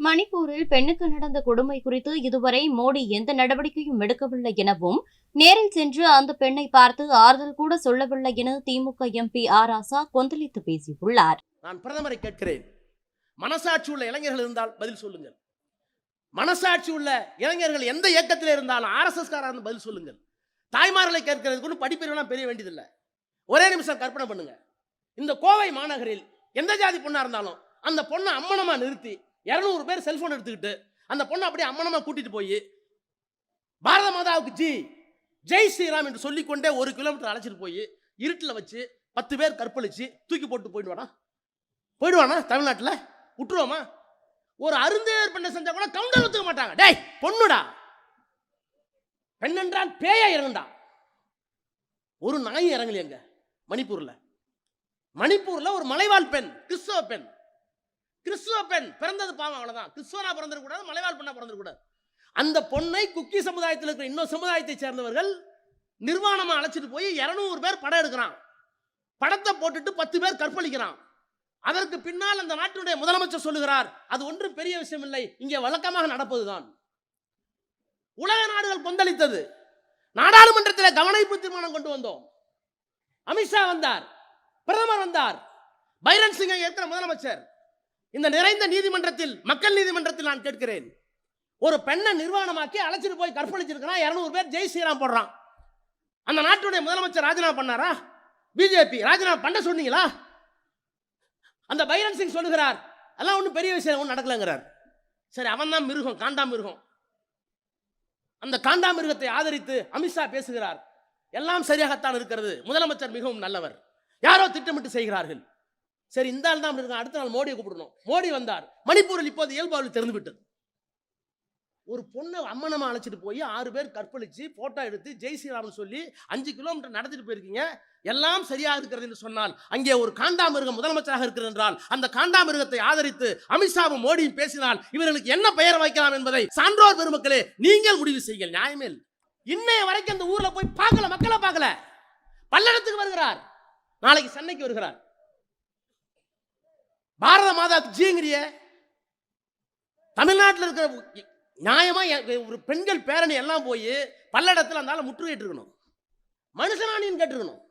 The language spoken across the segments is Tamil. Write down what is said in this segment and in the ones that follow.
மணிப்பூரில் பெண்ணுக்கு நடந்த கொடுமை குறித்து இதுவரை மோடி எந்த நடவடிக்கையும் எடுக்கவில்லை எனவும், நேரில் சென்று அந்த பெண்ணை பார்த்து ஆறுதல் கூட சொல்லவில்லை என திமுக எம்பி ஆர் ராசா கொந்தளித்து பேசியுள்ளார். நான் பிரதமரை கேட்கிறேன், மனசாட்சி உள்ள இளைஞர்கள் இருந்தால் பதில் சொல்லுங்கள். மனசாட்சி உள்ள இளைஞர்கள் எந்த இயக்கத்தில் இருந்தாலும் RSS காரங்க பதில் சொல்லுங்கள். தாய்மார்களை கேட்கிறதுக்கு படிப்பெல்லாம் பெரிய வேண்டியதில்லை. ஒரே நிமிஷம் கற்பனை பண்ணுங்க. இந்த கோவை மாநகரில் எந்த ஜாதி பொண்ணா இருந்தாலும் அந்த பொண்ணை அம்மனமா நிறுத்தி 200 பேர் செல்போன் எடுத்துக்கிட்டு அந்த பொண்ணை அப்படியே அம்மனமா கூட்டிட்டு போய் பாரத மாதாவுக்கு ஜெய் ஸ்ரீராம் என்று சொல்லிக்கொண்டே 1 கிலோமீட்டர் அழைச்சிட்டு போய் இருட்டில் வச்சு 10 பேர் கற்பழிச்சு தூக்கி போட்டு போயிடுவானா? தமிழ்நாட்டில் விட்டுருவோமா? ஒரு அருந்தேர் பெண்ணை செஞ்சா கூட கவுண்டர் ஒத்துக்க மாட்டாங்க. டேய் பொண்ணுடா, பெண் என்றால் பேயா இறங்குண்டா. ஒரு நாய் இறங்கலையங்க மணிப்பூர்ல ஒரு மலைவாழ் பெண், கிறிஸ்துவ பெண் பிறந்தது பாவம், அவ்வளவுதான். கிறிஸ்துவனா பிறந்திருக்கூடாது, மலைவாழ் பெண்ணா பிறந்திருக்கூடாது. அந்த பொண்ணை குக்கி சமுதாயத்தில் இருக்கிற இன்னொரு சமுதாயத்தை சேர்ந்தவர்கள் நிர்வாணமா அழைச்சிட்டு போய் 200 பேர் படம் எடுக்கிறான். படத்தை போட்டுட்டு 10 பேர் கற்பழிக்கிறான். அதற்கு பின்னால் அந்த நாட்டினுடைய முதலமைச்சர் சொல்லுகிறார், அது ஒன்றும் பெரிய விஷயம் இல்லை, இங்கே வழக்கமாக நடப்பதுதான். உலக நாடுகள் கொந்தளித்தது. நாடாளுமன்றத்தில் கவனிப்பு தீர்மானம் கொண்டு வந்தோம். அமித்ஷா வந்தார், பிரதமர் வந்தார், பைரன் சிங்கை ஏற்கிற முதலமைச்சர். இந்த நிறைந்த நீதிமன்றத்தில், மக்கள் நீதிமன்றத்தில் நான் கேட்கிறேன், ஒரு பெண்ணை நிர்வாணமாக்கி அழைச்சிட்டு போய் கற்பழிச்சிருக்கிறான். 200 பேர் ஜெய் ஸ்ரீராம் போடுறான். அந்த நாட்டுடைய முதலமைச்சர் ராஜினாமா பண்ணாரா? பிஜேபி ராஜினாமா பண்ண சொன்னீங்களா? அந்த பைரன் சிங் சொல்லுகிறார், அதெல்லாம் ஒன்றும் பெரிய விஷயம் ஒன்றும் நடக்கலங்கிறார். சரி, அவன் தான் மிருகம், காண்டாமிருகம். அந்த காண்டாமிருகத்தை ஆதரித்து அமித்ஷா பேசுகிறார், எல்லாம் சரியாகத்தான் இருக்கிறது, முதலமைச்சர் மிகவும் நல்லவர், யாரோ திட்டமிட்டு செய்கிறார்கள். சரி, இந்த ஆள் தான் இருக்கான், அடுத்த நாள் மோடியை கூப்பிடணும். மோடி வந்தார். மணிப்பூரில் இப்போது இயல்பாவில் திறந்து விட்டது. ஒரு பொண்ணை அம்மனமா அழைச்சிட்டு போய் 6 பேர் கற்பழிச்சு போட்டோ எடுத்து ஜெய் ஸ்ரீராம் சொல்லி 5 கிலோமீட்டர் நடத்திட்டு போயிருக்கீங்க. எல்லாம் சரியாக இருக்கிறது என்று சொன்னால் அங்கே ஒரு காண்டாமிருகம் முதலமைச்சராக இருக்கிறது என்றால் அந்த காண்டாமிருகத்தை ஆதரித்து அமித்ஷாவும் மோடியும் பேசினால் இவர்களுக்கு என்ன பெயர் வைக்கலாம் என்பதை சான்றோர் பெருமக்களே நீங்கள் முடிவு செய்யுங்கள். நியாயமே. இன்னைய வரைக்கும் அந்த ஊர்ல போய் பார்க்கல, மக்களை பார்க்கல. பல்லடத்துக்கு வருகிறார், நாளைக்கு சென்னைக்கு வருகிறார். பாரத மாதாக்கு ஜீங்கிறிய தமிழ்நாட்டில் இருக்கிற நியாயமா ஒரு பெண்கள் பேரணி எல்லாம் போய் பல்லடத்தில் அந்த முற்றுகையிட்டு இருக்கணும், மனுஷனானின்னு கேட்டுருக்கணும்.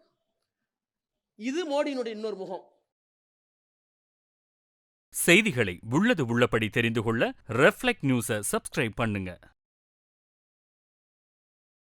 இது மோடியினுடைய இன்னொரு முகம். செய்திகளை உள்ளது உள்ளபடி தெரிந்து கொள்ள ரெஃப்ளெக்ட் நியூஸை சப்ஸ்கிரைப் பண்ணுங்க.